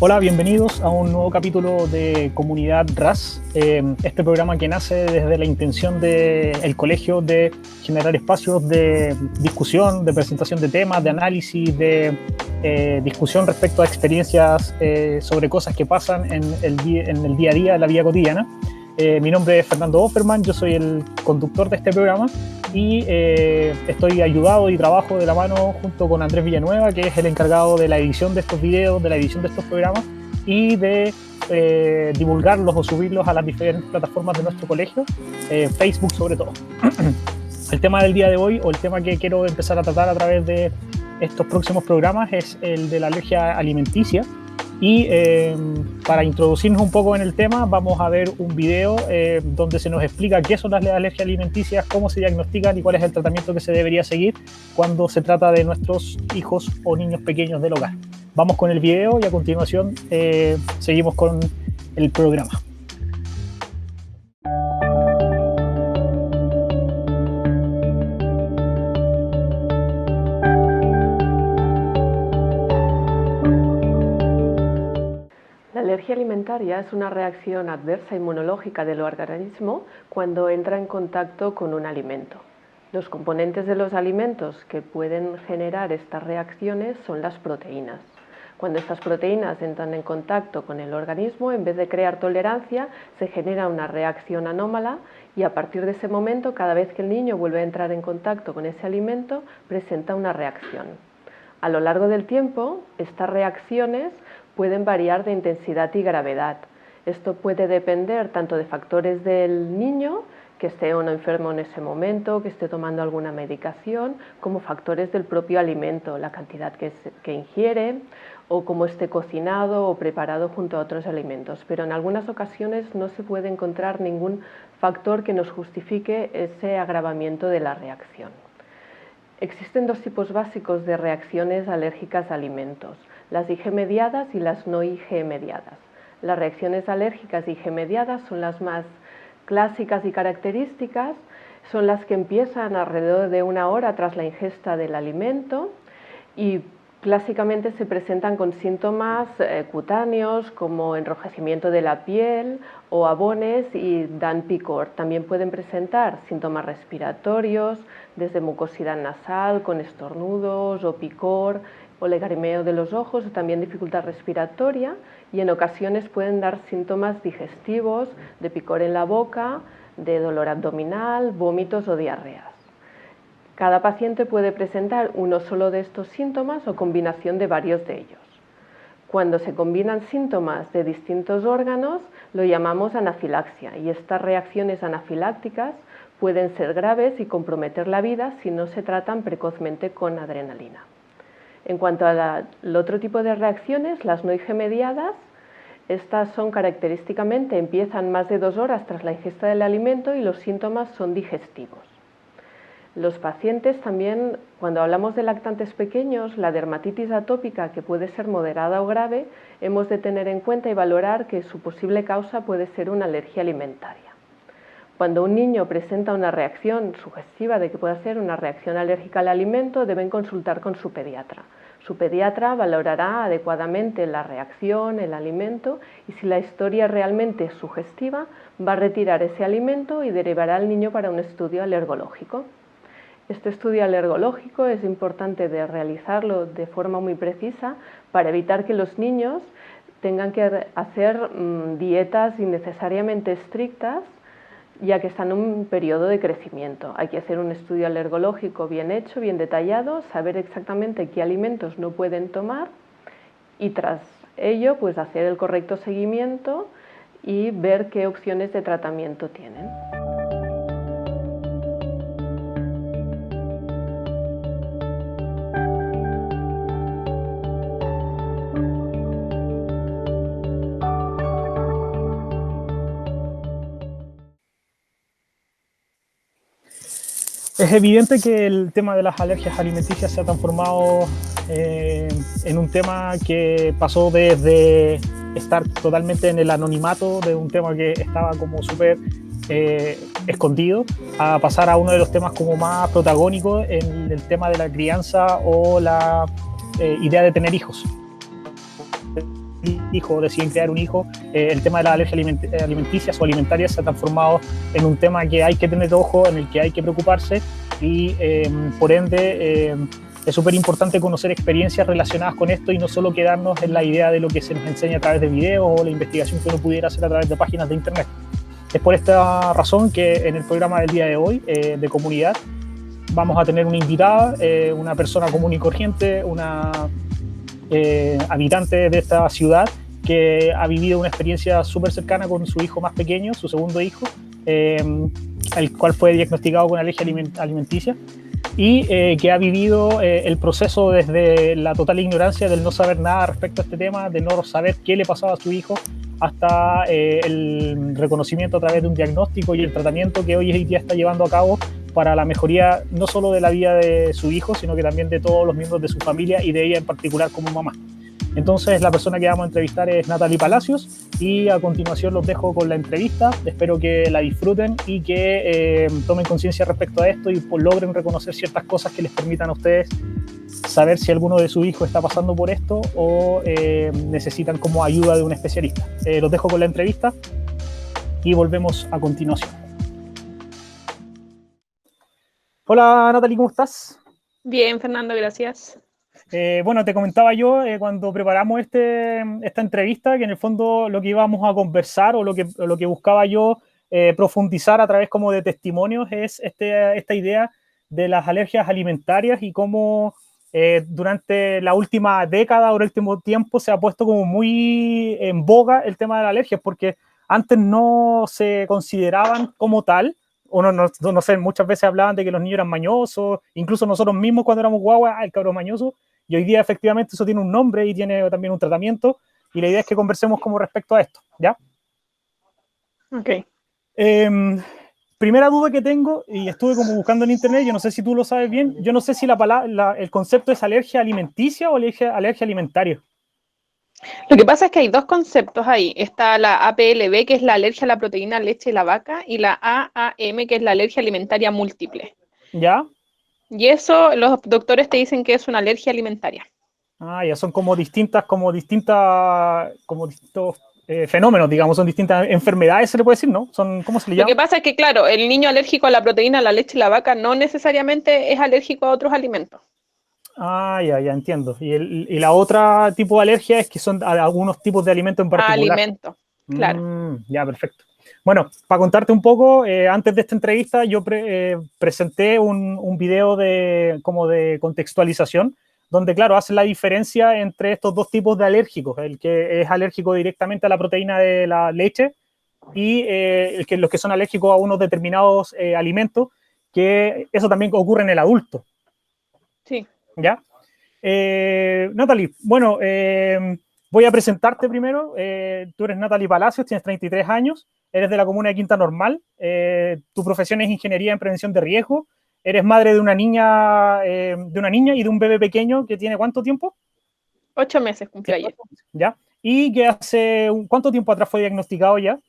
Hola, bienvenidos a un nuevo capítulo de Comunidad RAS, este programa que nace desde la intención del colegio de generar espacios de discusión, de presentación de temas, de análisis, de discusión respecto a experiencias sobre cosas que pasan en el día a día, en la vida cotidiana. Mi nombre es Fernando Offerman, yo soy el conductor de este programa y estoy ayudado y trabajo de la mano junto con Andrés Villanueva, que es el encargado de la edición de estos videos, de la edición de estos programas y de divulgarlos o subirlos a las diferentes plataformas de nuestro colegio, Facebook sobre todo. El tema del día de hoy, o el tema que quiero empezar a tratar a través de estos próximos programas, es el de la alergia alimenticia. Y para introducirnos un poco en el tema, vamos a ver un video donde se nos explica qué son las alergias alimenticias, cómo se diagnostican y cuál es el tratamiento que se debería seguir cuando se trata de nuestros hijos o niños pequeños del hogar. Vamos con el video y a continuación seguimos con el programa. La alergia alimentaria es una reacción adversa inmunológica del organismo cuando entra en contacto con un alimento. Los componentes de los alimentos que pueden generar estas reacciones son las proteínas. Cuando estas proteínas entran en contacto con el organismo, en vez de crear tolerancia, se genera una reacción anómala y a partir de ese momento, cada vez que el niño vuelve a entrar en contacto con ese alimento, presenta una reacción. A lo largo del tiempo, estas reacciones pueden variar de intensidad y gravedad. Esto puede depender tanto de factores del niño, que esté o no enfermo en ese momento, que esté tomando alguna medicación, como factores del propio alimento, la cantidad que ingiere, o cómo esté cocinado o preparado junto a otros alimentos. Pero en algunas ocasiones no se puede encontrar ningún factor que nos justifique ese agravamiento de la reacción. Existen dos tipos básicos de reacciones alérgicas a alimentos: las IG mediadas y las no IG mediadas. Las reacciones alérgicas IG mediadas son las más clásicas y características, son las que empiezan alrededor de 1 hora tras la ingesta del alimento y clásicamente se presentan con síntomas cutáneos como enrojecimiento de la piel o abones y dan picor. También pueden presentar síntomas respiratorios, desde mucosidad nasal con estornudos o picor, o lagrimeo de los ojos, o también dificultad respiratoria, y en ocasiones pueden dar síntomas digestivos, de picor en la boca, de dolor abdominal, vómitos o diarreas. Cada paciente puede presentar uno solo de estos síntomas o combinación de varios de ellos. Cuando se combinan síntomas de distintos órganos, lo llamamos anafilaxia, y estas reacciones anafilácticas pueden ser graves y comprometer la vida si no se tratan precozmente con adrenalina. En cuanto al otro tipo de reacciones, las no IG mediadas, estas son característicamente, empiezan más de 2 horas tras la ingesta del alimento y los síntomas son digestivos. Los pacientes también, cuando hablamos de lactantes pequeños, la dermatitis atópica, que puede ser moderada o grave, hemos de tener en cuenta y valorar que su posible causa puede ser una alergia alimentaria. Cuando un niño presenta una reacción sugestiva de que pueda ser una reacción alérgica al alimento, deben consultar con su pediatra. Su pediatra valorará adecuadamente la reacción, el alimento, y si la historia realmente es sugestiva, va a retirar ese alimento y derivará al niño para un estudio alergológico. Este estudio alergológico es importante de realizarlo de forma muy precisa para evitar que los niños tengan que hacer dietas innecesariamente estrictas, ya que están en un periodo de crecimiento. Hay que hacer un estudio alergológico bien hecho, bien detallado, saber exactamente qué alimentos no pueden tomar y tras ello pues hacer el correcto seguimiento y ver qué opciones de tratamiento tienen. Es evidente que el tema de las alergias alimenticias se ha transformado en un tema que pasó desde estar totalmente en el anonimato de un tema que estaba como súper escondido, a pasar a uno de los temas como más protagónicos en el tema de la crianza o la idea de tener hijos. hijo o deciden crear un hijo, el tema de las alergias alimenticias o alimentarias se ha transformado en un tema que hay que tener ojo, en el que hay que preocuparse y por ende es súper importante conocer experiencias relacionadas con esto y no solo quedarnos en la idea de lo que se nos enseña a través de videos o la investigación que uno pudiera hacer a través de páginas de internet. Es por esta razón que en el programa del día de hoy de comunidad vamos a tener una invitada, una persona común y corriente, una habitante de esta ciudad que ha vivido una experiencia súper cercana con su hijo más pequeño, su segundo hijo, el cual fue diagnosticado con alergia alimenticia y que ha vivido el proceso desde la total ignorancia del no saber nada respecto a este tema, de no saber qué le pasaba a su hijo, hasta el reconocimiento a través de un diagnóstico y el tratamiento que hoy en día está llevando a cabo para la mejoría no solo de la vida de su hijo, sino que también de todos los miembros de su familia y de ella en particular como mamá. Entonces la persona que vamos a entrevistar es Natalie Palacios y a continuación los dejo con la entrevista. Espero que la disfruten y que tomen conciencia respecto a esto y pues, logren reconocer ciertas cosas que les permitan a ustedes saber si alguno de sus hijos está pasando por esto o necesitan como ayuda de un especialista. Los dejo con la entrevista y volvemos a continuación. Hola Natalie, ¿cómo estás? Bien, Fernando, gracias. Bueno, te comentaba yo cuando preparamos esta entrevista que en el fondo lo que íbamos a conversar o lo que buscaba yo profundizar a través como de testimonios es esta idea de las alergias alimentarias y cómo durante la última década o el último tiempo se ha puesto como muy en boga el tema de las alergias, porque antes no se consideraban como tal. Uno no sé, muchas veces hablaban de que los niños eran mañosos, incluso nosotros mismos cuando éramos guaguas, el cabrón mañoso, y hoy día efectivamente eso tiene un nombre y tiene también un tratamiento, y la idea es que conversemos como respecto a esto, ¿ya? Ok. Primera duda que tengo, y estuve como buscando en internet, yo no sé si tú lo sabes bien, yo no sé si el concepto es alergia alimenticia o alergia alimentaria. Lo que pasa es que hay dos conceptos ahí. Está la APLB, que es la alergia a la proteína leche de la vaca, y la AAM, que es la alergia alimentaria múltiple. ¿Ya? Y eso los doctores te dicen que es una alergia alimentaria. Ah, ya son como distintos fenómenos, digamos, son distintas enfermedades, se le puede decir, ¿no? ¿Cómo se le llama? Lo que pasa es que, claro, el niño alérgico a la proteína, la leche de la vaca, no necesariamente es alérgico a otros alimentos. Ah, ya entiendo. Y la otra tipo de alergia es que son a algunos tipos de alimentos en particular. Alimentos, claro. Ya, perfecto. Bueno, para contarte un poco, antes de esta entrevista yo presenté un video como de contextualización, donde, claro, hacen la diferencia entre estos dos tipos de alérgicos, el que es alérgico directamente a la proteína de la leche y los que son alérgicos a unos determinados alimentos, que eso también ocurre en el adulto. Sí. ¿Ya? Natalie, bueno, voy a presentarte primero. Tú eres Natalie Palacios, tienes 33 años, eres de la comuna de Quinta Normal, tu profesión es ingeniería en prevención de riesgo, eres madre de una niña y de un bebé pequeño que tiene ¿cuánto tiempo? 8 meses cumplió ayer. ¿Ya? Y que ¿cuánto tiempo atrás fue diagnosticado ya?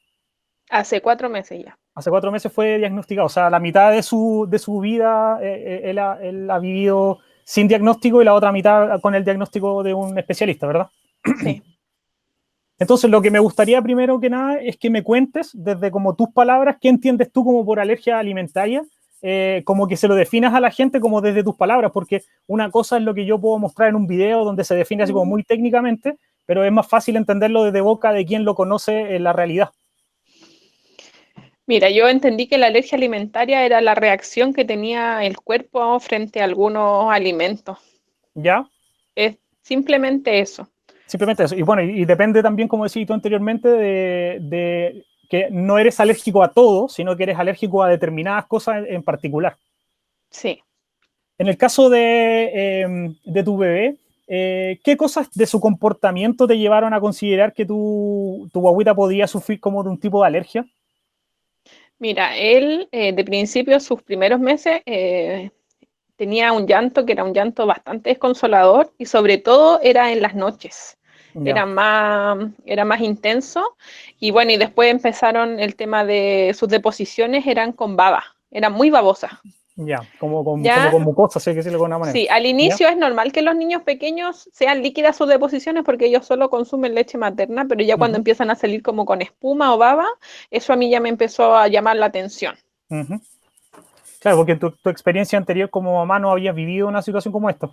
Hace 4 meses ya. Hace 4 meses fue diagnosticado, o sea, la mitad de su vida él ha vivido sin diagnóstico y la otra mitad con el diagnóstico de un especialista, ¿verdad? Sí. Entonces, lo que me gustaría primero que nada es que me cuentes desde como tus palabras, ¿qué entiendes tú como por alergia alimentaria? Como que se lo definas a la gente como desde tus palabras, porque una cosa es lo que yo puedo mostrar en un video donde se define así como muy técnicamente, pero es más fácil entenderlo desde boca de quien lo conoce en la realidad. Mira, yo entendí que la alergia alimentaria era la reacción que tenía el cuerpo frente a algunos alimentos. ¿Ya? Es simplemente eso. Simplemente eso. Y bueno, y depende también, como decías tú anteriormente, de que no eres alérgico a todo, sino que eres alérgico a determinadas cosas en particular. Sí. En el caso de tu bebé, ¿qué cosas de su comportamiento te llevaron a considerar que tu guagüita podía sufrir como de un tipo de alergia? Mira, él de principio, sus primeros meses, tenía un llanto que era un llanto bastante desconsolador y sobre todo era en las noches. Ya. Era más intenso y bueno, y después empezaron el tema de sus deposiciones, eran con baba, eran muy babosas. Ya, como ¿Ya? con mucosa, sé que decirlo de alguna manera. Sí, al ¿Ya? inicio es normal que los niños pequeños sean líquidas sus deposiciones porque ellos solo consumen leche materna, pero ya cuando Ujú, empiezan a salir como con espuma o baba, eso a mí ya me empezó a llamar la atención. ujú. Claro, porque tu experiencia anterior como mamá no habías vivido una situación como esta.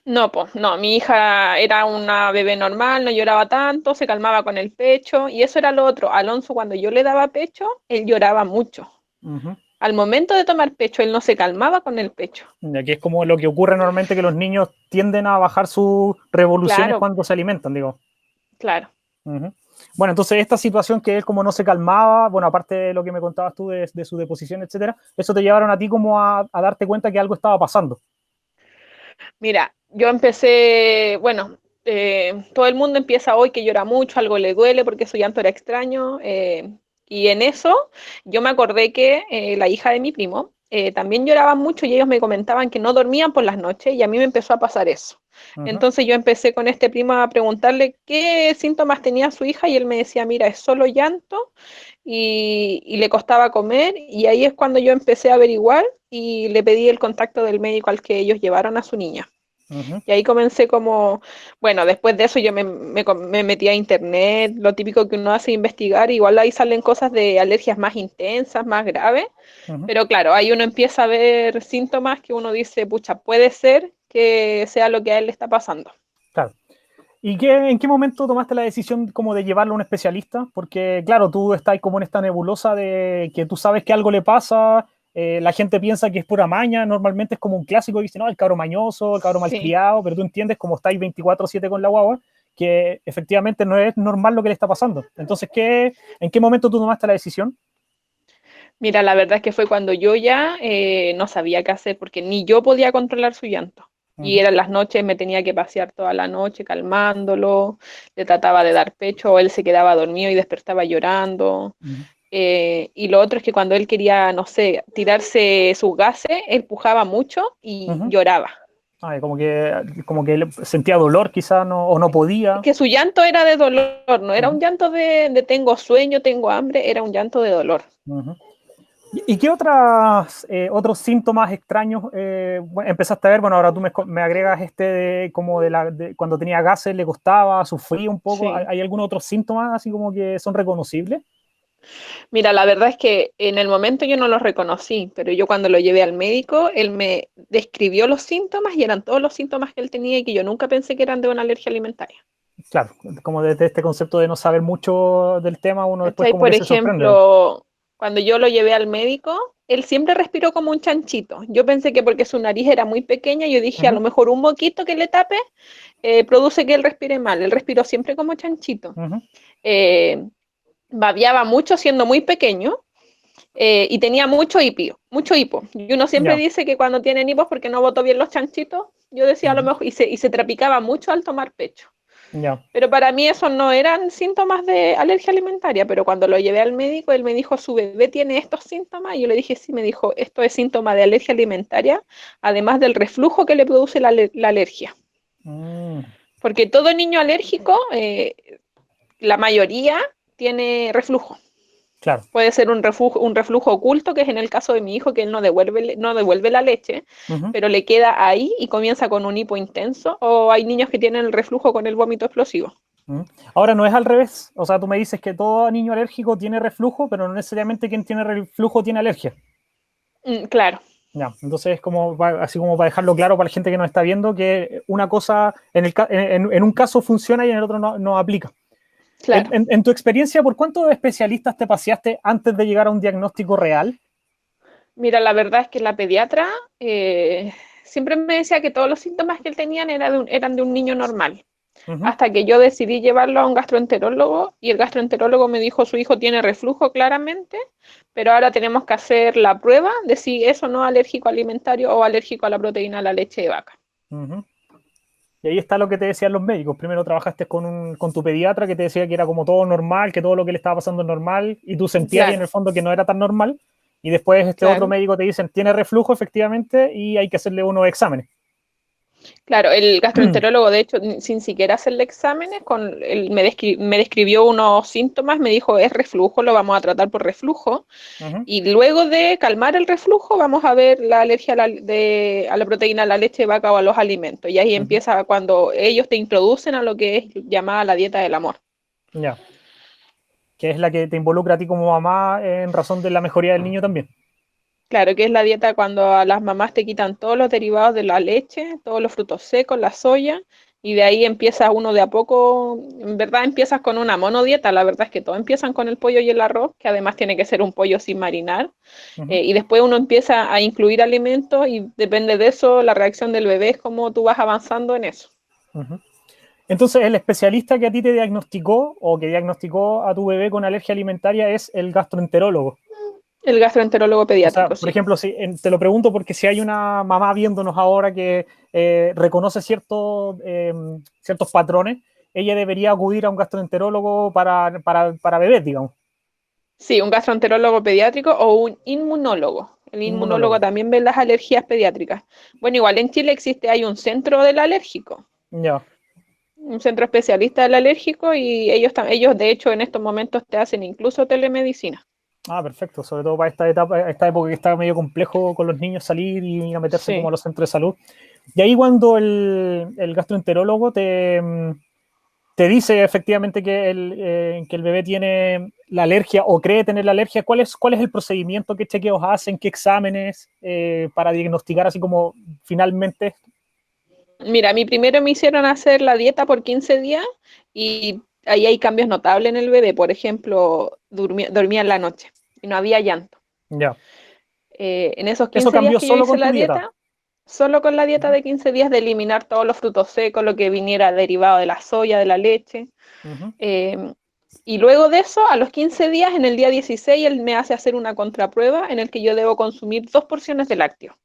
No, pues, no, mi hija era una bebé normal, no lloraba tanto, se calmaba con el pecho y eso era lo otro. Alonso, cuando yo le daba pecho, él lloraba mucho. Ujú. Al momento de tomar pecho, él no se calmaba con el pecho. Ya que es como lo que ocurre normalmente, que los niños tienden a bajar sus revoluciones Claro, cuando se alimentan, digo. claro. Ujú. Bueno, entonces esta situación que él como no se calmaba, bueno, aparte de lo que me contabas tú de su deposición, etcétera, eso te llevaron a ti como a darte cuenta que algo estaba pasando. Mira, yo empecé, bueno, todo el mundo empieza hoy que llora mucho, algo le duele porque su llanto era extraño. Y en eso yo me acordé que la hija de mi primo también lloraba mucho y ellos me comentaban que no dormían por las noches y a mí me empezó a pasar eso. Ujú. Entonces yo empecé con este primo a preguntarle qué síntomas tenía su hija y él me decía, mira, es solo llanto y le costaba comer y ahí es cuando yo empecé a averiguar y le pedí el contacto del médico al que ellos llevaron a su niña. Ujú. Y ahí comencé como, bueno, después de eso yo me metí a internet, lo típico que uno hace investigar, igual ahí salen cosas de alergias más intensas, más graves, Ujú. pero claro, ahí uno empieza a ver síntomas que uno dice, pucha, puede ser que sea lo que a él le está pasando. Claro. ¿Y en qué momento tomaste la decisión como de llevarlo a un especialista? Porque, claro, tú estás como en esta nebulosa de que tú sabes que algo le pasa, la gente piensa que es pura maña, normalmente es como un clásico, y dice, no, el cabro mañoso, el cabro Sí. malcriado, pero tú entiendes, como estáis 24/7 con la guagua, que efectivamente no es normal lo que le está pasando. Entonces, ¿en qué momento tú tomaste la decisión? Mira, la verdad es que fue cuando yo ya no sabía qué hacer, porque ni yo podía controlar su llanto. Y Ujú. eran las noches, me tenía que pasear toda la noche calmándolo, le trataba de dar pecho, o él se quedaba dormido y despertaba llorando. Ujú. Y lo otro es que cuando él quería, no sé, tirarse sus gases, él pujaba mucho y Ujú. lloraba. Ah, como que él sentía dolor quizá no, o no Es podía. que su llanto era de dolor, no era un Ujú. llanto de tengo sueño, tengo hambre, era un llanto de dolor. Ujú. ¿Y qué otros síntomas extraños bueno, empezaste a ver? Bueno, ahora tú me agregas este como cuando tenía gases le costaba, sufría un poco. ¿Hay, Sí. hay algunos otros síntomas así como que son reconocibles? Mira, la verdad es que en el momento yo no los reconocí, pero yo cuando lo llevé al médico, él me describió los síntomas y eran todos los síntomas que él tenía y que yo nunca pensé que eran de una alergia alimentaria. Claro, como desde este concepto de no saber mucho del tema, uno después ¿Cachai? como Por que se sorprende. ejemplo, cuando yo lo llevé al médico, él siempre respiró como un chanchito. Yo pensé que porque su nariz era muy pequeña, yo dije a lo Ujú. mejor un moquito que le tape produce que él respire mal. Él respiró siempre como chanchito. Ujú. Eh, Babeaba mucho siendo muy pequeño. Y tenía mucho hipo. Y uno siempre Ya, dice que cuando tienen hipos porque no botó bien los chanchitos, yo decía a lo ujú, mejor, y se trapicaba mucho al tomar pecho. ya. Pero para mí esos no eran síntomas de alergia alimentaria, pero cuando lo llevé al médico, él me dijo, su bebé tiene estos síntomas, y yo le dije, sí, me dijo, esto es síntoma de alergia alimentaria, además del reflujo que le produce la alergia. Mm, Porque todo niño alérgico, la mayoría, tiene reflujo. claro. Puede ser un reflujo oculto, que es en el caso de mi hijo, que él no devuelve la leche, Ujú. pero le queda ahí y comienza con un hipo intenso. O hay niños que tienen el reflujo con el vómito explosivo. Ujú. Ahora no es al revés, o sea, tú me dices que todo niño alérgico tiene reflujo, pero no necesariamente quien tiene reflujo tiene alergia. Claro, Ya, entonces es como así como para dejarlo claro para la gente que nos está viendo que una cosa en un caso funciona y en el otro no aplica. En, claro. en- en tu experiencia, ¿por cuántos especialistas te paseaste antes de llegar a un diagnóstico real? Mira, la verdad es que la pediatra siempre me decía que todos los síntomas que él tenía eran de un niño normal. Ujú. Hasta que yo decidí llevarlo a un gastroenterólogo y el gastroenterólogo me dijo su hijo tiene reflujo claramente, pero ahora tenemos que hacer la prueba de si es o no alérgico alimentario o alérgico a la proteína de la leche de vaca. Ujú. Y ahí está lo que te decían los médicos. Primero trabajaste con tu pediatra que te decía que era como todo normal, que todo lo que le estaba pasando es normal, y tú sentías ahí en Claro, el fondo que no era tan normal. Y después este otro claro. médico te dicen, tiene reflujo efectivamente y hay que hacerle unos exámenes. Claro, el gastroenterólogo, de hecho, sin siquiera hacerle exámenes, me describió unos síntomas, me dijo, es reflujo, lo vamos a tratar por reflujo, y luego de calmar el reflujo, vamos a ver la alergia a la proteína, a la leche de vaca o a los alimentos, y ahí empieza cuando ellos te introducen a lo que es llamada la dieta del amor. Ya. Que es la que te involucra a ti como mamá en razón de la mejoría del niño también. Claro, que es la dieta cuando a las mamás te quitan todos los derivados de la leche, todos los frutos secos, la soya, y de ahí empieza uno de a poco, en verdad empiezas con una monodieta, la verdad es que todos empiezan con el pollo y el arroz, que además tiene que ser un pollo sin marinar, y después uno empieza a incluir alimentos y depende de eso, la reacción del bebé es cómo tú vas avanzando en eso. Entonces, el especialista que a ti te diagnosticó o que diagnosticó a tu bebé con alergia alimentaria es el gastroenterólogo. El gastroenterólogo pediátrico, O sea, por ejemplo, te lo pregunto porque si hay una mamá viéndonos ahora que reconoce ciertos patrones, ella debería acudir a un gastroenterólogo para bebés, digamos. Sí, un gastroenterólogo pediátrico o un inmunólogo. El inmunólogo también ve las alergias pediátricas. Bueno, igual en Chile hay un centro del alérgico. Ya. Un centro especialista del alérgico y ellos de hecho en estos momentos te hacen incluso telemedicina. Ah, perfecto, sobre todo para esta época que está medio complejo con los niños salir y ir a meterse como a los centros de salud. Y ahí cuando el gastroenterólogo te dice efectivamente que el bebé tiene la alergia o cree tener la alergia, ¿cuál es el procedimiento? ¿Qué chequeos hacen? ¿Qué exámenes para diagnosticar así como finalmente? Mira, a mí primero me hicieron hacer la dieta por 15 días y ahí hay cambios notables en el bebé. Por ejemplo, dormía en la noche y no había llanto. Ya. En esos ¿Eso 15 días cambió que yo solo hice con tu la dieta? solo con la dieta de 15 días de eliminar todos los frutos secos, lo que viniera derivado de la soya, de la leche. Y luego de eso, a los 15 días, en el día 16, él me hace hacer una contraprueba en el que yo debo consumir 2 porciones de lácteo.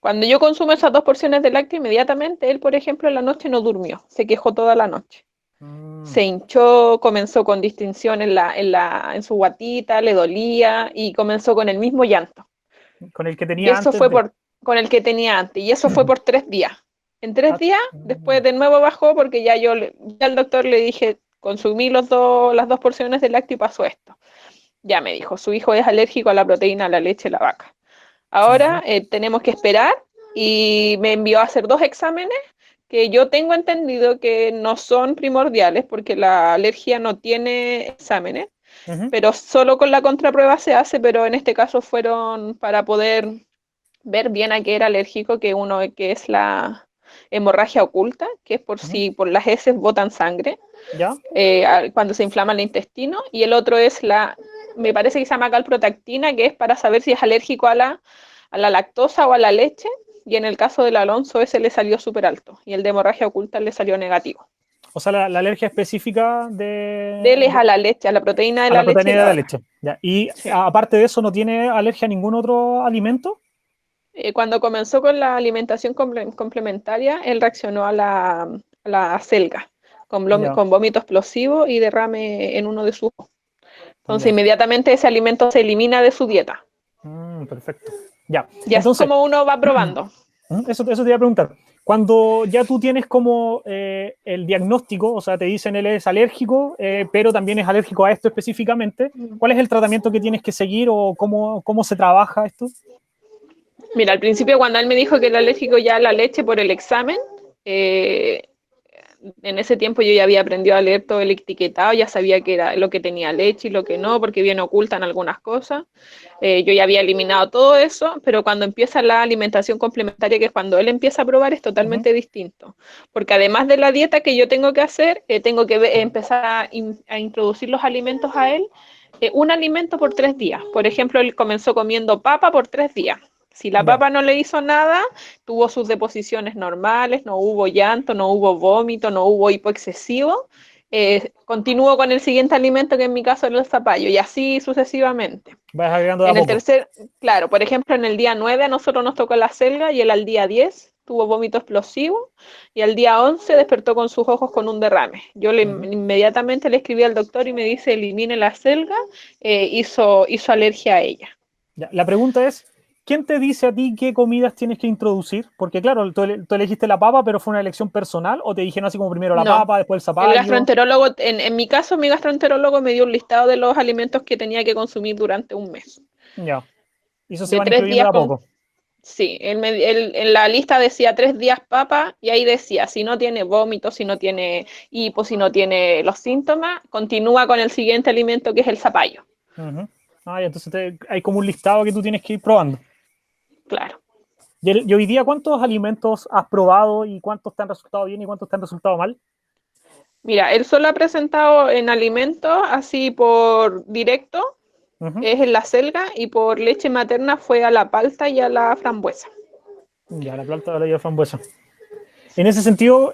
Cuando yo consumo esas 2 porciones de lácteo, inmediatamente él, por ejemplo, en la noche no durmió, se quejó toda la noche. Se hinchó, comenzó con distinción en su guatita, le dolía y comenzó con el mismo llanto. Con el que Y tenía eso antes fue de... con el que tenía antes, y eso fue por 3 días. En 3 días, después de nuevo bajó porque ya al doctor le dije, consumí las 2 porciones de lácteo y pasó esto. Ya me dijo, su hijo es alérgico a la proteína, a la leche de la vaca. Ahora tenemos que esperar y me envió a hacer 2 exámenes que yo tengo entendido que no son primordiales porque la alergia no tiene exámenes, pero solo con la contraprueba se hace, pero en este caso fueron para poder ver bien a qué era alérgico, que es la hemorragia oculta, que es si por las heces botan sangre, ¿Ya? cuando se inflama el intestino, y el otro es me parece que se llama calprotactina, que es para saber si es alérgico a la lactosa o a la leche, y en el caso del Alonso ese le salió súper alto, y el de hemorragia oculta le salió negativo. O sea, la alergia específica De él es a la leche, a la proteína de a la la leche y proteína la de la vaca. leche. ¿Ya? Y Sí. aparte de eso, ¿no tiene alergia a ningún otro alimento? Cuando comenzó con la alimentación complementaria, él reaccionó a la selga, Ya, con vómito explosivo y derrame en uno de sus ojos. Entonces, ya. inmediatamente ese alimento se elimina de su dieta. Perfecto. Ya. Y así es Entonces, como uno va probando. eso te iba a preguntar. Cuando ya tú tienes como el diagnóstico, o sea, te dicen él es alérgico, pero también es alérgico a esto específicamente, ¿cuál es el tratamiento que tienes que seguir o cómo se trabaja esto? Mira, al principio cuando él me dijo que era alérgico ya a la leche por el examen, en ese tiempo yo ya había aprendido a leer todo el etiquetado, ya sabía que era lo que tenía leche y lo que no, porque viene oculta en algunas cosas. Yo ya había eliminado todo eso, pero cuando empieza la alimentación complementaria, que es cuando él empieza a probar, es totalmente distinto. Porque además de la dieta que yo tengo que hacer, tengo que empezar a introducir los alimentos a él, un alimento por 3 días. Por ejemplo, él comenzó comiendo papa por 3 días. Si la Ya. papa no le hizo nada, tuvo sus deposiciones normales, no hubo llanto, no hubo vómito, no hubo hipo excesivo. Continúo con el siguiente alimento, que en mi caso era el zapallo, y así sucesivamente. Vas agregando de a En el poco. tercer, claro, por ejemplo, en el día 9 a nosotros nos tocó la selga y él al día 10 tuvo vómito explosivo y al día 11 despertó con sus ojos con un derrame. Yo inmediatamente le escribí al doctor y me dice, elimine la selga, hizo alergia a ella. Ya. La pregunta es, ¿quién te dice a ti qué comidas tienes que introducir? Porque claro, tú elegiste la papa, pero ¿fue una elección personal o te dijeron así como primero la No, papa, después el el zapallo? gastroenterólogo, en mi caso, mi gastroenterólogo me dio un listado de los alimentos que tenía que consumir durante un mes. Ya, y eso se De van tres incluyendo de días a poco. Sí, en la lista decía 3 días papa y ahí decía, si no tiene vómito, si no tiene hipo, si no tiene los síntomas, continúa con el siguiente alimento que es el zapallo. Ujú. Ah, ya, entonces hay como un listado que tú tienes que ir probando. Claro. Y hoy día, ¿cuántos alimentos has probado y cuántos te han resultado bien y cuántos te han resultado mal? Mira, él solo ha presentado en alimentos así por directo, Ujú. es en la selga, y por leche materna fue a la palta y a la frambuesa. Ya, la planta de la frambuesa. En ese sentido,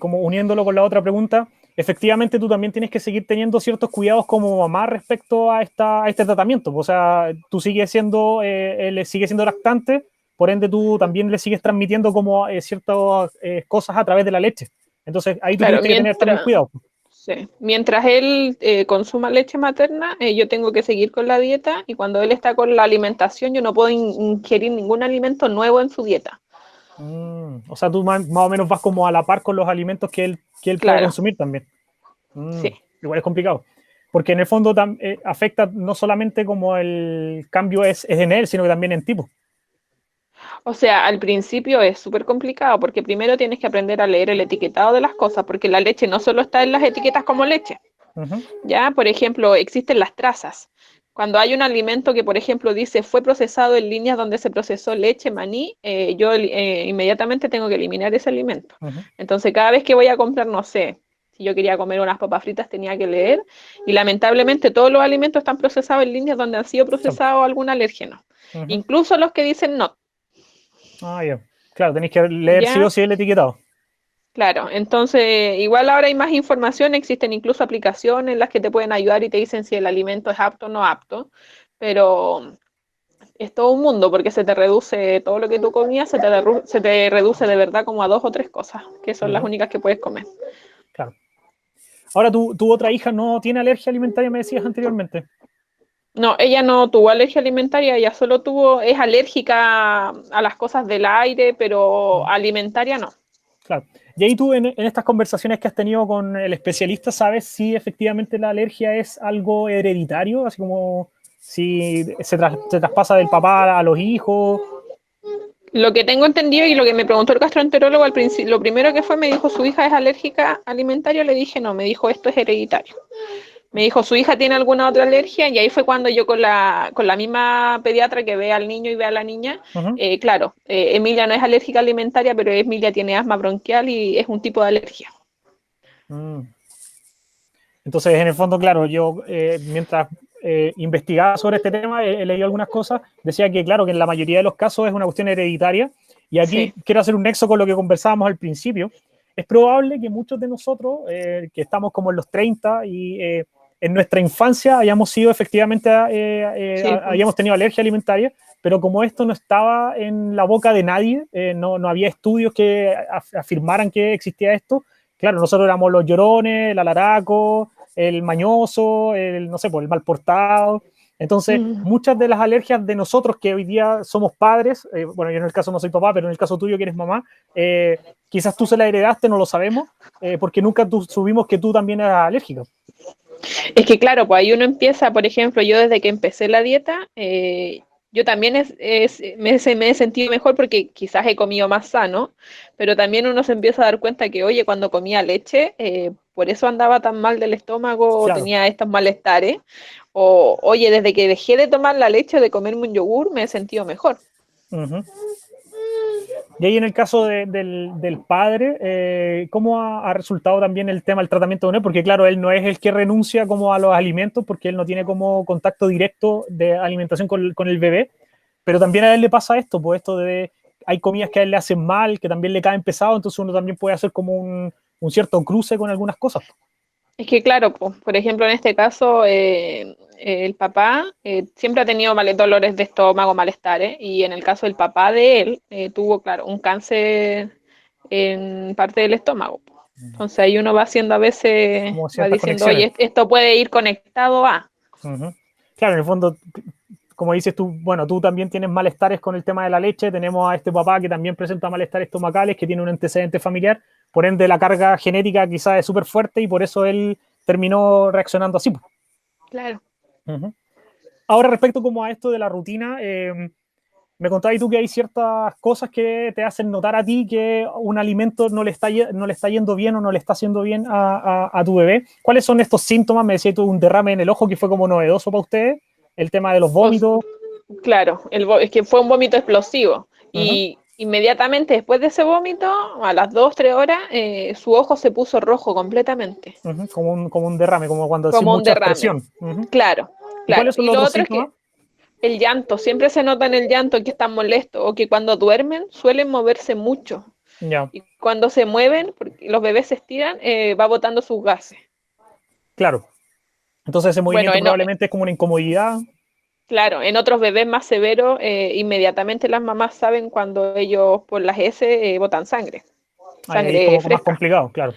como uniéndolo con la otra pregunta, efectivamente tú también tienes que seguir teniendo ciertos cuidados como mamá respecto a este tratamiento. O sea, tú sigues siendo, él sigue siendo lactante, por ende tú también le sigues transmitiendo como ciertas cosas a través de la leche. Entonces ahí tú Claro, tuviste que tener también cuidado. sí, mientras él consuma leche materna, yo tengo que seguir con la dieta y cuando él está con la alimentación, yo no puedo ingerir ningún alimento nuevo en su dieta. O sea, tú más o menos vas como a la par con los alimentos que él puede Claro, consumir también. Mm, sí. igual es complicado. Porque en el fondo afecta no solamente como el cambio es en él, sino que también en tipo. O sea, al principio es súper complicado porque primero tienes que aprender a leer el etiquetado de las cosas, porque la leche no solo está en las etiquetas como leche. Ujú. Ya, por ejemplo, existen las trazas. Cuando hay un alimento que, por ejemplo, dice fue procesado en líneas donde se procesó leche, maní, yo inmediatamente tengo que eliminar ese alimento. Ujú. Entonces, cada vez que voy a comprar, no sé, si yo quería comer unas papas fritas, tenía que leer. Y lamentablemente todos los alimentos están procesados en líneas donde han sido Sí. procesados algún alérgeno. Ujú. Incluso los que dicen no. Ah, ya. Claro, tenéis que leer sí o ¿Ya? sí el etiquetado. Claro, entonces igual ahora hay más información, existen incluso aplicaciones en las que te pueden ayudar y te dicen si el alimento es apto o no apto, pero es todo un mundo porque se te reduce todo lo que tú comías, se te reduce de verdad como a 2 o 3 cosas, que son las Ujú. únicas que puedes comer. Claro. Ahora, tu otra hija no tiene alergia alimentaria, me decías anteriormente. No, ella no tuvo alergia alimentaria, ella solo es alérgica a las cosas del aire, pero Ujú. alimentaria no. Claro. Y ahí tú en estas conversaciones que has tenido con el especialista, ¿sabes si efectivamente la alergia es algo hereditario? Así como si se traspasa del papá a los hijos. Lo que tengo entendido y lo que me preguntó el gastroenterólogo al principio, lo primero que fue, me dijo, ¿su hija es alérgica alimentaria? Le dije, no, me dijo, esto es hereditario. Me dijo, ¿su hija tiene alguna otra alergia? Y ahí fue cuando yo con la misma pediatra que ve al niño y ve a la niña, Ujú. claro, Emilia no es alérgica alimentaria, pero Emilia tiene asma bronquial y es un tipo de alergia. Mm. Entonces, en el fondo, claro, yo mientras investigaba sobre este tema, he leído algunas cosas, decía que, claro, que en la mayoría de los casos es una cuestión hereditaria. Y Sí, aquí quiero hacer un nexo con lo que conversábamos al principio. Es probable que muchos de nosotros, que estamos como en los 30 y en nuestra infancia, hayamos sido efectivamente, sí, pues, hayamos tenido alergia alimentaria, pero como esto no estaba en la boca de nadie, no había estudios que afirmaran que existía esto. Claro, nosotros éramos los llorones, el alaraco, el mañoso, el, no sé, pues, el mal portado. Entonces, mm, muchas de las alergias de nosotros que hoy día somos padres, bueno, yo en el caso no soy papá, pero en el caso tuyo que eres mamá, quizás tú se la heredaste, no lo sabemos, porque nunca supimos que tú también eras alérgica. es que claro, pues ahí uno empieza, por ejemplo, yo desde que empecé la dieta, yo también me he sentido mejor porque quizás he comido más sano, pero también uno se empieza a dar cuenta que, oye, cuando comía leche, por eso andaba tan mal del estómago o Claro. tenía estos malestares, o oye, desde que dejé de tomar la leche o de comerme un yogur, me he sentido mejor. Uh-huh. Y ahí en el caso del padre, ¿cómo ha resultado también el tema del tratamiento con él? Porque claro, él no es el que renuncia como a los alimentos, porque él no tiene como contacto directo de alimentación con el bebé, pero también a él le pasa esto, pues esto de, hay comidas que a él le hacen mal, que también le caen pesado, entonces uno también puede hacer como un cierto cruce con algunas cosas. Es que claro, pues, por ejemplo, en este caso, el papá siempre ha tenido dolores de estómago, malestares, y en el caso del papá de él, tuvo, claro, un cáncer en parte del estómago. Entonces ahí uno va haciendo a veces, Como va ciertas diciendo, conexiones. oye, esto puede ir conectado a. Uh-huh. Claro, en el fondo, como dices tú, bueno, tú también tienes malestares con el tema de la leche, tenemos a este papá que también presenta malestares estomacales, que tiene un antecedente familiar, por ende la carga genética quizás es súper fuerte y por eso él terminó reaccionando así. Claro. Uh-huh. Ahora, respecto como a esto de la rutina, me contabas tú que hay ciertas cosas que te hacen notar a ti que un alimento no le está yendo bien o no le está haciendo bien a tu bebé. ¿Cuáles son estos síntomas? Me decías tú un derrame en el ojo que fue como novedoso para ustedes, el tema de los vómitos. Claro, es que fue un vómito explosivo Uh-huh. y inmediatamente después de ese vómito, a las 2, 3 horas, su ojo se puso rojo completamente, Uh-huh. Como un derrame, como cuando decís como un mucha derrame. expresión. Uh-huh. Claro, ¿Y claro. cuáles son Y los lo otros otro es síntomas? que el llanto, siempre se nota en el llanto que están molestos o que cuando duermen suelen moverse mucho. Ya, Y cuando se mueven, porque los bebés se estiran, va botando sus gases. claro. Entonces ese Bueno, movimiento probablemente es como una incomodidad. claro, en otros bebés más severos, inmediatamente las mamás saben cuando ellos por las heces botan sangre, Ahí es sangre como más fresca. complicado, claro.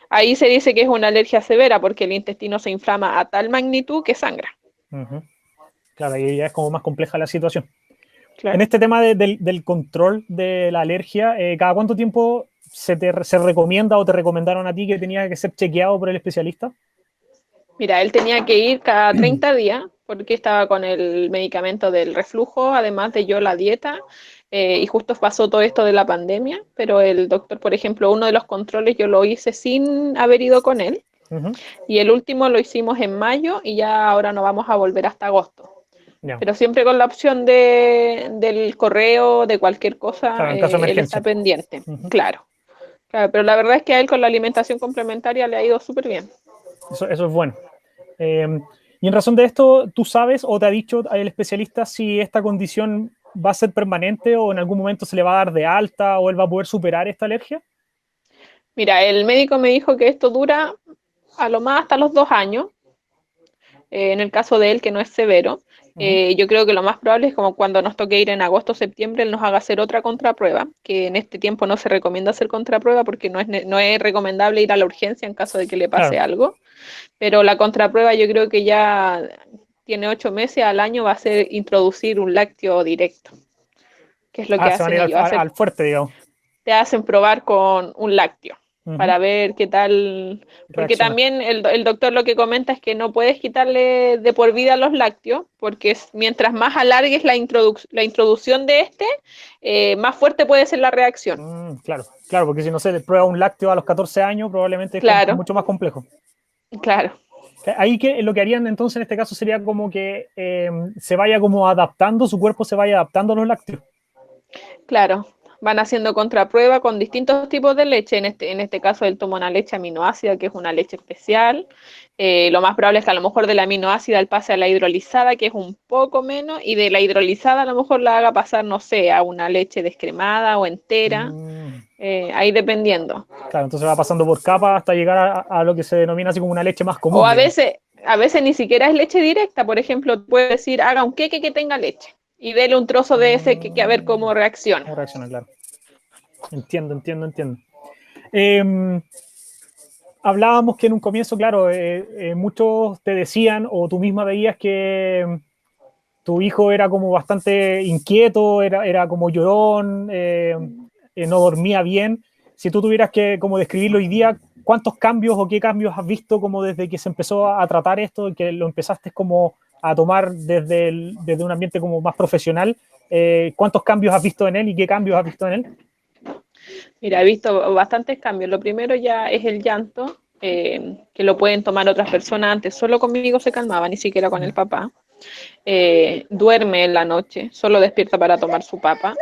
Ahí se dice que es una alergia severa porque el intestino se inflama a tal magnitud que sangra. Uh-huh. Claro, ahí ya es como más compleja la situación. En Claro. este tema del control de la alergia, ¿cada cuánto tiempo se recomienda o te recomendaron a ti que tenía que ser chequeado por el especialista? Mira, él tenía que ir cada 30 días porque estaba con el medicamento del reflujo, además de yo la dieta, y justo pasó todo esto de la pandemia, pero el doctor, por ejemplo, uno de los controles yo lo hice sin haber ido con él, Uh-huh. y el último lo hicimos en mayo y ya ahora no vamos a volver hasta agosto. Ya, Pero siempre con la opción del correo, de cualquier cosa, claro, en caso de él está emergencia. pendiente, Uh-huh. claro. Claro, pero la verdad es que a él con la alimentación complementaria le ha ido súper bien. Eso es bueno. Eh, y en razón de esto, ¿tú sabes o te ha dicho el especialista si esta condición va a ser permanente o en algún momento se le va a dar de alta o él va a poder superar esta alergia? Mira, el médico me dijo que esto dura a lo más hasta los 2 años, en el caso de él que no es severo. Uh-huh. Yo creo que lo más probable es como cuando nos toque ir en agosto o septiembre, él nos haga hacer otra contraprueba, que en este tiempo no se recomienda hacer contraprueba porque no es recomendable ir a la urgencia en caso de que le Claro. pase algo, pero la contraprueba yo creo que ya tiene 8 meses al año va a ser introducir un lácteo directo, que es lo que Se van a hacen ir ellos, al fuerte, digamos. te hacen probar con un lácteo Uh-huh. para ver qué tal, porque Reacciona. también el doctor lo que comenta es que no puedes quitarle de por vida los lácteos, porque mientras más alargues la introducción de este, más fuerte puede ser la reacción. Claro, claro, porque si no se le prueba un lácteo a los 14 años, probablemente es Claro, mucho más complejo. claro, Ahí que lo que harían entonces en este caso sería como que se vaya como adaptando, su cuerpo se vaya adaptando a los lácteos. claro. Van haciendo contraprueba con distintos tipos de leche. En este caso, él toma una leche aminoácida, que es una leche especial. Lo más probable es que a lo mejor de la aminoácida él pase a la hidrolizada, que es un poco menos, y de la hidrolizada a lo mejor la haga pasar, no sé, a una leche descremada o entera, Mm, ahí dependiendo. claro, entonces va pasando por capas hasta llegar a lo que se denomina así como una leche más O común, digamos. a veces ni siquiera es leche directa. Por ejemplo, puede decir, haga un queque que tenga leche y dele un trozo de ese queque a ver cómo reacciona. ¿Cómo reacciona? Claro. Entiendo. Eh, Hablábamos que en un comienzo, claro, muchos te decían o tú misma veías que tu hijo era como bastante inquieto, era como llorón, no dormía bien. Si tú tuvieras que como describirlo hoy día, ¿cuántos cambios o qué cambios has visto como desde que se empezó a tratar esto y que lo empezaste como a tomar desde un ambiente como más profesional? ¿Cuántos cambios has visto en él y qué cambios has visto en él? Mira, he visto bastantes cambios. Lo primero ya es el llanto, que lo pueden tomar otras personas. Antes solo conmigo se calmaba, ni siquiera con el papá. Duerme en la noche, solo despierta para tomar su papa.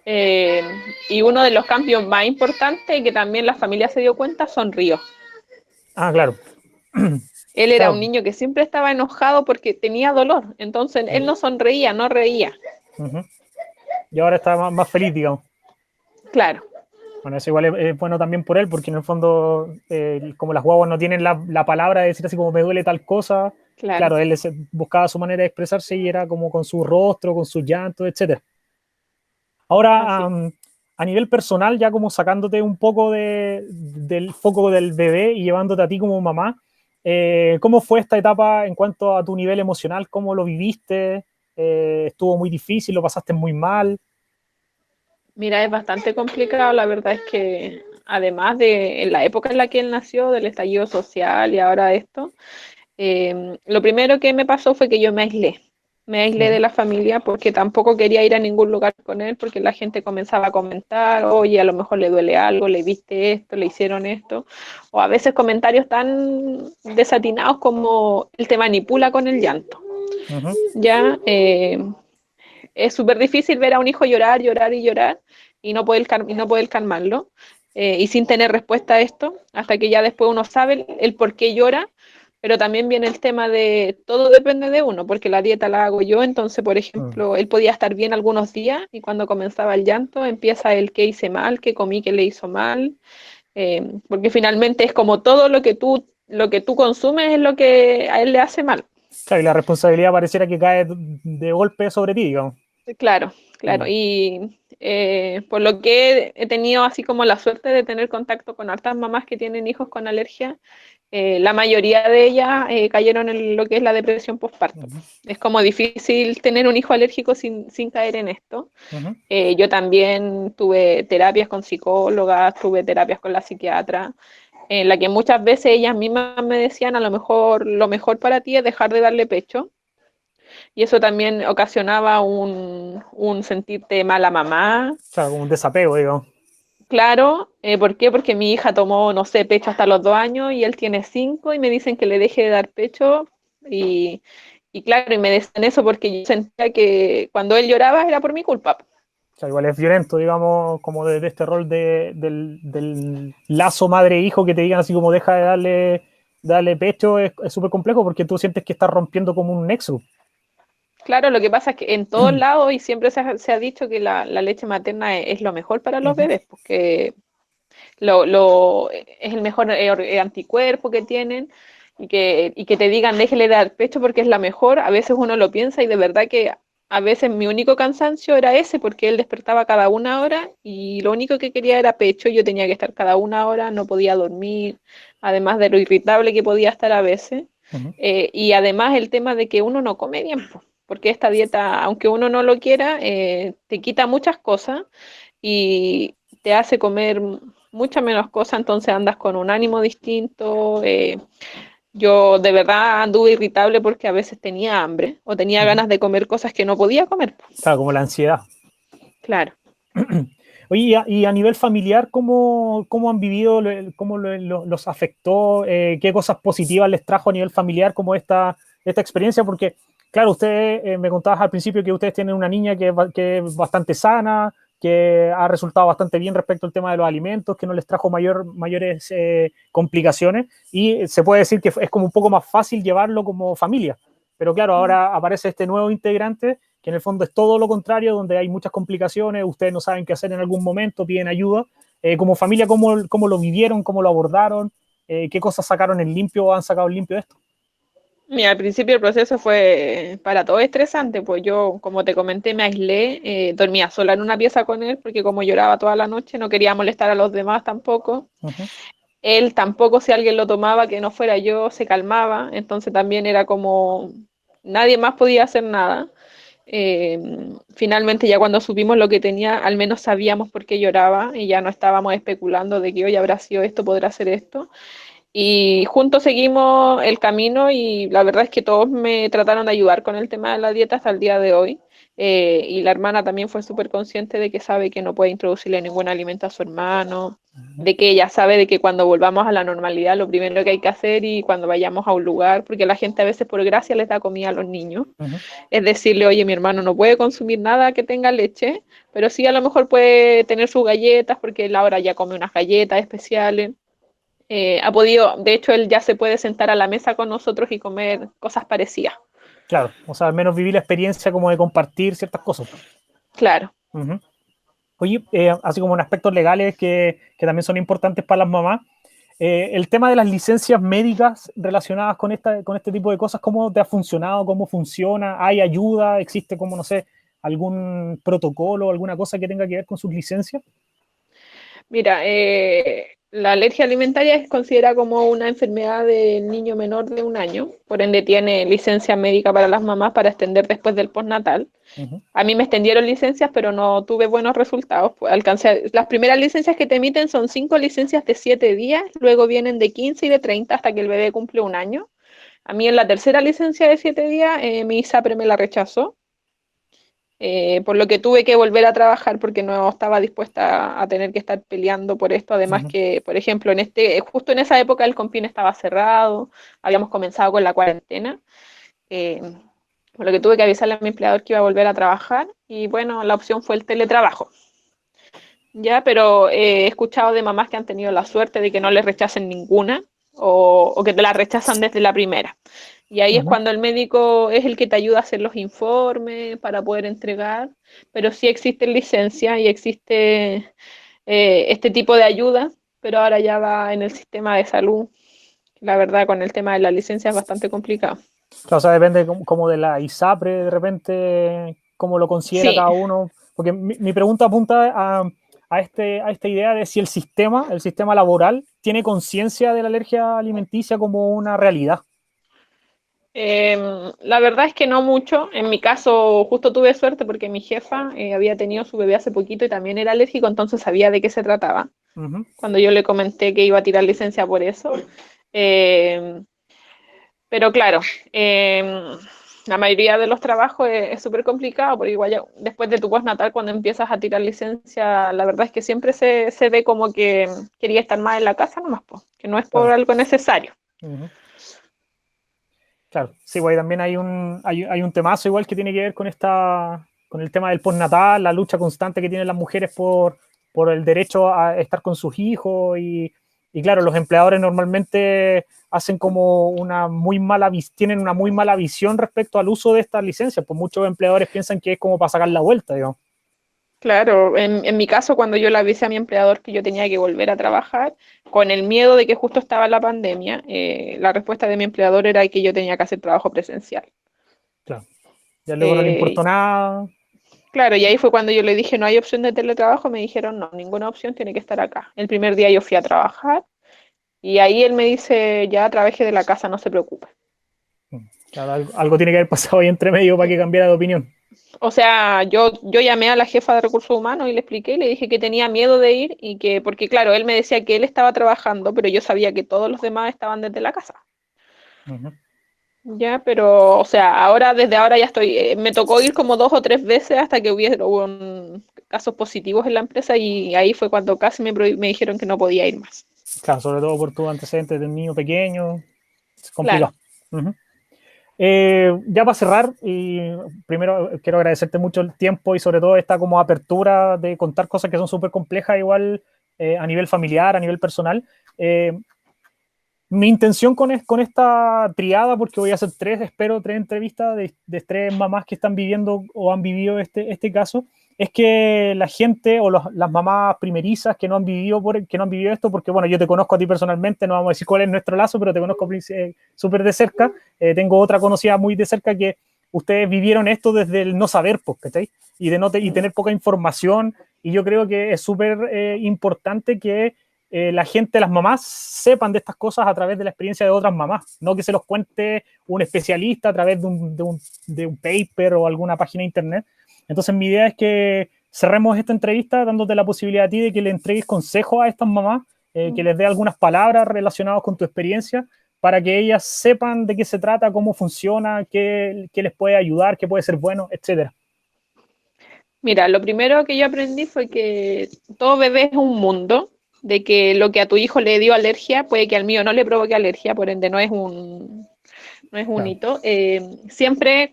Eh, y uno de los cambios más importantes y que también la familia se dio cuenta, sonrió. Ah, claro. Él era un Claro. niño que siempre estaba enojado porque tenía dolor, entonces él no sonreía, no reía. Uh-huh. Y ahora está más feliz, digamos. Claro, Bueno, eso igual es bueno también por él, porque en el fondo, como las guaguas no tienen la palabra de decir así como me duele tal cosa, claro, claro, él buscaba su manera de expresarse y era como con su rostro, con su llanto, etcétera. Ahora, así. a nivel personal, ya como sacándote un poco del foco del bebé y llevándote a ti como mamá, ¿cómo fue esta etapa en cuanto a tu nivel emocional? ¿Cómo lo viviste? ¿Estuvo muy difícil? ¿Lo pasaste muy mal? Mira, es bastante complicado, la verdad es que además de en la época en la que él nació, del estallido social y ahora esto, lo primero que me pasó fue que yo me aislé. Me aislé de la familia porque tampoco quería ir a ningún lugar con él porque la gente comenzaba a comentar, oye, a lo mejor le duele algo, le viste esto, le hicieron esto, o a veces comentarios tan desatinados como él te manipula con el llanto. Ujú. Ya, es súper difícil ver a un hijo llorar, llorar y llorar y no poder calmarlo y sin tener respuesta a esto, hasta que ya después uno sabe el por qué llora, pero también viene el tema de todo depende de uno, porque la dieta la hago yo, entonces, por Mm. ejemplo, él podía estar bien algunos días y cuando comenzaba el llanto empieza el que hice mal, que comí, que le hizo mal, porque finalmente es como todo lo que tú consumes es lo que a él le hace mal. Claro, y la responsabilidad pareciera que cae de golpe sobre ti, digamos. Claro, claro. Mm. Y por lo que he tenido así como la suerte de tener contacto con hartas mamás que tienen hijos con alergia, la mayoría de ellas cayeron en lo que es la depresión postparto. Ujú, Es como difícil tener un hijo alérgico sin caer en esto. ujú. Yo también tuve terapias con psicólogas, tuve terapias con la psiquiatra, en la que muchas veces ellas mismas me decían, a lo mejor lo mejor para ti es dejar de darle pecho y eso también ocasionaba un sentirte mala mamá. Claro, como un desapego, digamos. Claro, ¿por qué? Porque mi hija tomó, no sé, pecho hasta los 2 años y él tiene 5 y me dicen que le deje de dar pecho y, y claro, y me decían eso porque yo sentía que cuando él lloraba era por mi culpa. O sea, igual es violento, digamos, como de este rol del lazo madre-hijo que te digan así como deja de darle pecho, es súper complejo porque tú sientes que estás rompiendo como un nexo. Claro, lo que pasa es que en todos lados y siempre se ha dicho que la leche materna es lo mejor para los Ujú, bebés, porque es el mejor anticuerpo que tienen y que te digan déjele dar pecho porque es la mejor, a veces uno lo piensa y de verdad que a veces mi único cansancio era ese porque él despertaba cada 1 hora y lo único que quería era pecho, yo tenía que estar cada 1 hora, no podía dormir, además de lo irritable que podía estar a veces, ujú. y además el tema de que uno no come bien, po, porque esta dieta, aunque uno no lo quiera, te quita muchas cosas y te hace comer muchas menos cosas, entonces andas con un ánimo distinto. Yo de verdad anduve irritable porque a veces tenía hambre o tenía Ujú. ganas de comer cosas que no podía comer. Claro, como la ansiedad. Claro. Oye, y a nivel familiar, ¿cómo han vivido, cómo los afectó? ¿Qué cosas positivas les trajo a nivel familiar como esta experiencia? Porque, claro, ustedes me contabas al principio que ustedes tienen una niña que es bastante sana, que ha resultado bastante bien respecto al tema de los alimentos, que no les trajo mayores complicaciones, y se puede decir que es como un poco más fácil llevarlo como familia. Pero claro, ahora aparece este nuevo integrante que en el fondo es todo lo contrario, donde hay muchas complicaciones, ustedes no saben qué hacer en algún momento, piden ayuda. Como familia, ¿cómo lo vivieron, cómo lo abordaron? ¿Qué cosas sacaron en limpio o han sacado en limpio de esto? Mira, al principio el proceso fue para todo estresante, pues yo, como te comenté, me aislé, dormía sola en una pieza con él, porque como lloraba toda la noche, no quería molestar a los demás tampoco. Uh -huh. Él tampoco, si alguien lo tomaba, que no fuera yo, se calmaba, entonces también era como nadie más podía hacer nada. Eh, Finalmente ya cuando supimos lo que tenía, al menos sabíamos por qué lloraba y ya no estábamos especulando de que hoy habrá sido esto, podrá ser esto. Y juntos seguimos el camino y la verdad es que todos me trataron de ayudar con el tema de la dieta hasta el día de hoy. Y la hermana también fue súper consciente de que sabe que no puede introducirle ningún alimento a su hermano, Uh -huh. de que ella sabe de que cuando volvamos a la normalidad lo primero que hay que hacer y cuando vayamos a un lugar, porque la gente a veces por gracia les da comida a los niños, Uh -huh. es decirle, oye, mi hermano no puede consumir nada que tenga leche, pero sí a lo mejor puede tener sus galletas porque él ahora ya come unas galletas especiales. Ha podido, de hecho, él ya se puede sentar a la mesa con nosotros y comer cosas parecidas. Claro, o sea, al menos viví la experiencia como de compartir ciertas cosas. Claro. Uh -huh. Oye, así como en aspectos legales que también son importantes para las mamás, el tema de las licencias médicas relacionadas con este tipo de cosas, ¿cómo te ha funcionado? ¿Cómo funciona? ¿Hay ayuda? ¿Existe como, no sé, algún protocolo, alguna cosa que tenga que ver con sus licencias? Mira, la alergia alimentaria es considerada como una enfermedad del niño menor de 1 año, por ende tiene licencia médica para las mamás para extender después del postnatal. Ujú. A mí me extendieron licencias, pero no tuve buenos resultados. Pues las primeras licencias que te emiten son 5 licencias de 7 días, luego vienen de 15 y de 30 hasta que el bebé cumple 1 año. A mí en la tercera licencia de 7 días, mi ISAPRE me la rechazó, por lo que tuve que volver a trabajar porque no estaba dispuesta a tener que estar peleando por esto. Además Ujú. que, por ejemplo, justo en esa época el Compin estaba cerrado, habíamos comenzado con la cuarentena. eh, por lo que tuve que avisarle a mi empleador que iba a volver a trabajar y bueno, la opción fue el teletrabajo. Ya, pero he escuchado de mamás que han tenido la suerte de que no les rechacen ninguna o que te la rechazan desde la primera. Y ahí es Ujú. cuando el médico es el que te ayuda a hacer los informes para poder entregar, pero sí existe licencia y existe este tipo de ayuda, pero ahora ya va en el sistema de salud. La verdad, con el tema de la licencia es bastante complicado. Claro, o sea, depende como de la ISAPRE, de repente, cómo lo considera Sí, cada uno. Porque mi pregunta apunta a esta idea de si el sistema laboral, tiene conciencia de la alergia alimenticia como una realidad. La verdad es que no mucho. En mi caso, justo tuve suerte porque mi jefa había tenido su bebé hace poquito y también era alérgico, entonces sabía de qué se trataba. Ujú. Cuando yo le comenté que iba a tirar licencia por eso. Eh, pero claro, la mayoría de los trabajos es súper complicado, porque igual después de tu postnatal, cuando empiezas a tirar licencia, la verdad es que siempre se ve como que quería estar más en la casa nomás, po, que no es por Claro. algo necesario. Ujú. Claro, sí, pues ahí también hay un temazo igual que tiene que ver con el tema del postnatal, la lucha constante que tienen las mujeres por el derecho a estar con sus hijos y claro, los empleadores normalmente hacen como tienen una muy mala visión respecto al uso de estas licencias, pues muchos empleadores piensan que es como para sacar la vuelta, digamos. Claro, en mi caso, cuando yo le avisé a mi empleador que yo tenía que volver a trabajar, con el miedo de que justo estaba la pandemia, la respuesta de mi empleador era que yo tenía que hacer trabajo presencial. Claro, ya luego no le Eh, importó nada. claro, y ahí fue cuando yo le dije, no hay opción de teletrabajo, me dijeron, no, ninguna opción, tiene que estar acá. El primer día yo fui a trabajar y ahí él me dice, ya trabaje de la casa, no se preocupe. Claro, algo tiene que haber pasado ahí entre medio para que cambiara de opinión. O sea, yo llamé a la jefa de recursos humanos y le expliqué y le dije que tenía miedo de ir y que, porque claro, él me decía que él estaba trabajando, pero yo sabía que todos los demás estaban desde la casa. Ujú. Ya, pero, o sea, desde ahora ya estoy, me tocó ir como 2 o 3 veces hasta que hubo casos positivos en la empresa y ahí fue cuando casi me dijeron que no podía ir más. Claro, sobre todo por tus antecedentes de un niño pequeño, es complicado. Claro. Ujú. Ya para cerrar, y primero quiero agradecerte mucho el tiempo y sobre todo esta como apertura de contar cosas que son súper complejas igual a nivel familiar, a nivel personal. Eh, Mi intención con esta triada, porque voy a hacer espero tres entrevistas de tres mamás que están viviendo o han vivido este caso, es que la gente o las mamás primerizas que no han vivido que no han vivido esto, porque bueno, yo te conozco a ti personalmente, no vamos a decir cuál es nuestro lazo, pero te conozco súper de cerca. Tengo otra conocida muy de cerca que ustedes vivieron esto desde el no saber, pues, ¿cachai? Y de no y tener poca información, y yo creo que es súper importante que la gente, las mamás, sepan de estas cosas a través de la experiencia de otras mamás, no que se los cuente un especialista a través de un paper o alguna página de internet. Entonces mi idea es que cerremos esta entrevista dándote la posibilidad a ti de que le entregues consejos a estas mamás, que les dé algunas palabras relacionadas con tu experiencia para que ellas sepan de qué se trata, cómo funciona, qué les puede ayudar, qué puede ser bueno, etcétera. Mira, lo primero que yo aprendí fue que todo bebé es un mundo, de que lo que a tu hijo le dio alergia puede que al mío no le provoque alergia, por ende no es un Claro. hito. Siempre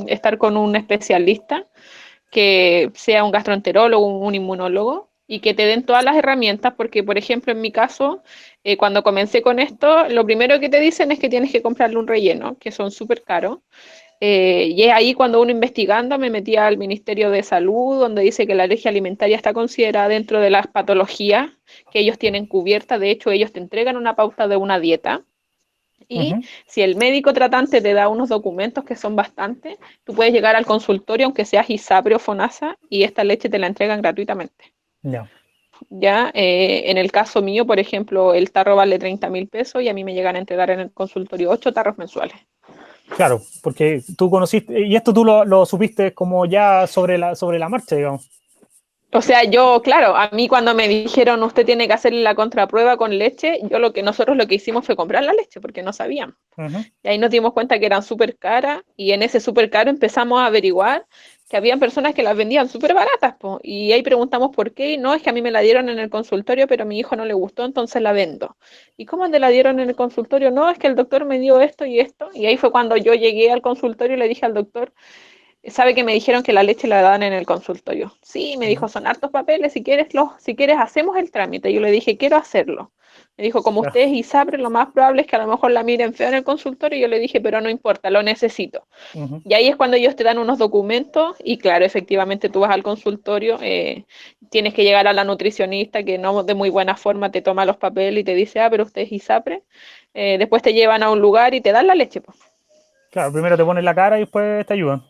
estar con un especialista, que sea un gastroenterólogo, un inmunólogo, y que te den todas las herramientas, porque por ejemplo en mi caso, cuando comencé con esto, lo primero que te dicen es que tienes que comprarle un relleno, que son súper caros. Y es ahí cuando uno investigando me metía al Ministerio de Salud, donde dice que la alergia alimentaria está considerada dentro de las patologías que ellos tienen cubiertas. De hecho, ellos te entregan una pauta de una dieta. Y Ujú. si el médico tratante te da unos documentos que son bastantes, tú puedes llegar al consultorio, aunque seas ISAPRE o FONASA, y esta leche te la entregan gratuitamente. Ya. ¿ya? En el caso mío, por ejemplo, el tarro vale 30.000 pesos y a mí me llegan a entregar en el consultorio 8 tarros mensuales. Claro, porque tú conociste, y esto tú lo supiste como ya sobre la marcha, digamos. O sea, yo, claro, a mí cuando me dijeron usted tiene que hacerle la contraprueba con leche, nosotros lo que hicimos fue comprar la leche porque no sabíamos. Uh-huh. Y ahí nos dimos cuenta que eran súper caras y en ese súper caro empezamos a averiguar que habían personas que las vendían súper baratas, po. Y ahí preguntamos por qué. Y no, es que a mí me la dieron en el consultorio, pero a mi hijo no le gustó, entonces la vendo. ¿Y cómo te la dieron en el consultorio? No, es que el doctor me dio esto y esto. Y ahí fue cuando yo llegué al consultorio y le dije al doctor, ¿sabe que me dijeron que la leche la dan en el consultorio? Sí, me dijo, son hartos papeles, si quieres hacemos el trámite. Yo le dije, quiero hacerlo. Me dijo, como usted es ISAPRE, lo más probable es que a lo mejor la miren feo en el consultorio. Y yo le dije, pero no importa, lo necesito. Uh-huh. Y ahí es cuando ellos te dan unos documentos y claro, efectivamente tú vas al consultorio, tienes que llegar a la nutricionista que no de muy buena forma te toma los papeles y te dice, pero usted es ISAPRE. Después te llevan a un lugar y te dan la leche, pues. Claro, primero te ponen la cara y después te ayudan.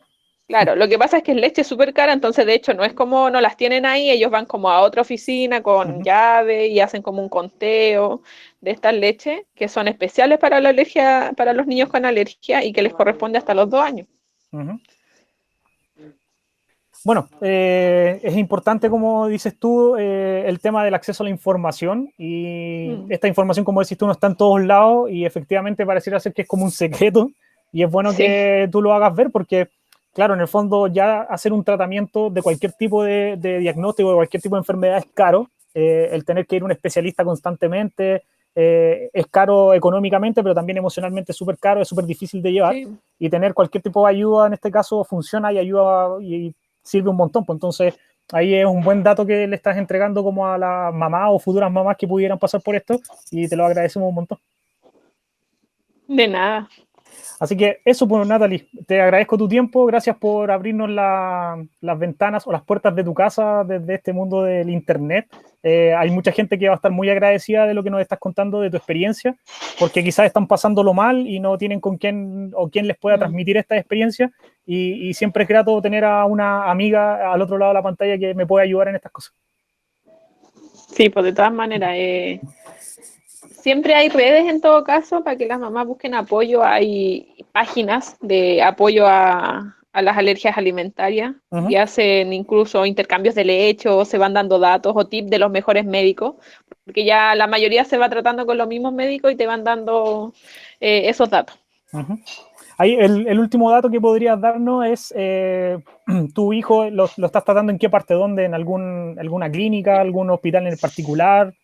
Claro, lo que pasa es que es leche súper cara, entonces de hecho no es como no las tienen ahí, ellos van como a otra oficina con Uh-huh. llave y hacen como un conteo de estas leches que son especiales para la alergia, para los niños con alergia y que les corresponde hasta los 2 años. Uh-huh. Bueno, es importante, como dices tú, el tema del acceso a la información y esta información, como decís tú, no está en todos lados y efectivamente pareciera ser que es como un secreto y es bueno Sí. que tú lo hagas ver porque, claro, en el fondo ya hacer un tratamiento de cualquier tipo de diagnóstico, de cualquier tipo de enfermedad es caro, el tener que ir a un especialista constantemente es caro económicamente, pero también emocionalmente es súper caro, es súper difícil de llevar Sí. y tener cualquier tipo de ayuda en este caso funciona y ayuda y sirve un montón, pues entonces ahí es un buen dato que le estás entregando como a las mamás o futuras mamás que pudieran pasar por esto y te lo agradecemos un montón. De nada. Así que eso, pues Natalie, te agradezco tu tiempo, gracias por abrirnos las ventanas o las puertas de tu casa desde este mundo del internet. Hay mucha gente que va a estar muy agradecida de lo que nos estás contando, de tu experiencia, porque quizás están pasándolo mal y no tienen con quién o quién les pueda transmitir esta experiencia y siempre es grato tener a una amiga al otro lado de la pantalla que me puede ayudar en estas cosas. Sí, pues de todas maneras, siempre hay redes en todo caso para que las mamás busquen apoyo. Hay páginas de apoyo a las alergias alimentarias y hacen incluso intercambios de leche o se van dando datos o tips de los mejores médicos, porque ya la mayoría se va tratando con los mismos médicos y te van dando esos datos. Ahí el último dato que podrías darnos es, ¿tu hijo lo estás tratando en qué parte? ¿Dónde? ¿En alguna clínica, algún hospital en particular?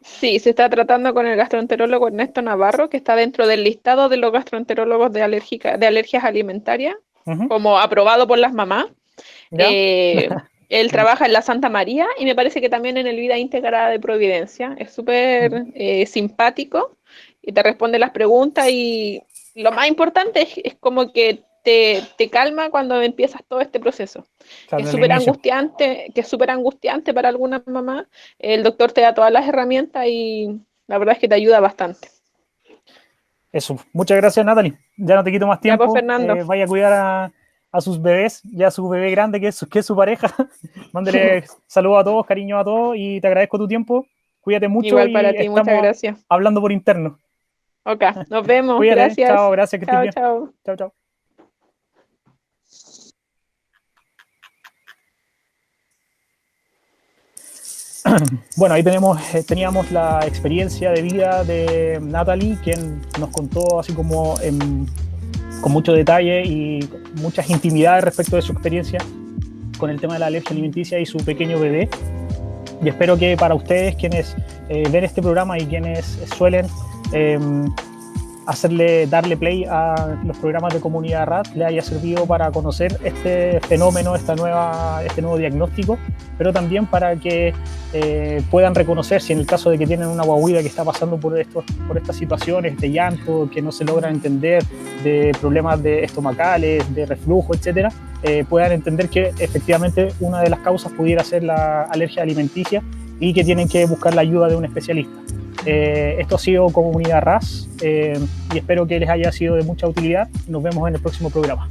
Sí, se está tratando con el gastroenterólogo Ernesto Navarro, que está dentro del listado de los gastroenterólogos de alergias alimentarias, como aprobado por las mamás. Él trabaja en la Santa María y me parece que también en el Vida Íntegra de Providencia. Es súper simpático y te responde las preguntas y lo más importante es como que te calma cuando empiezas todo este proceso. Claro, que es súper angustiante para algunas mamás. El doctor te da todas las herramientas y la verdad es que te ayuda bastante. Eso, muchas gracias Natalie. Ya no te quito más tiempo. Ya, pues, Fernando. Vaya a cuidar a sus bebés, ya a su bebé grande que es su pareja. Mándele saludos a todos, cariño a todos y te agradezco tu tiempo. Cuídate mucho. Igual para y ti, muchas gracias. Hablando por interno. Ok, nos vemos. Cuídate, gracias. Chao, gracias, que estés bien. Chao. Chao, chao. Bueno, ahí teníamos la experiencia de vida de Natalie, quien nos contó así como con mucho detalle y muchas intimidades respecto de su experiencia con el tema de la alergia alimenticia y su pequeño bebé. Y espero que para ustedes, quienes ven este programa y quienes suelen darle play a los programas de Comunidad RAS, les haya servido para conocer este fenómeno, este nuevo diagnóstico, pero también para que puedan reconocer si en el caso de que tienen una guaguita que está pasando por estas situaciones de llanto, que no se logran entender, de problemas estomacales, de reflujo, etcétera, puedan entender que efectivamente una de las causas pudiera ser la alergia alimenticia y que tienen que buscar la ayuda de un especialista. Esto ha sido Comunidad RAS y espero que les haya sido de mucha utilidad. Nos vemos en el próximo programa.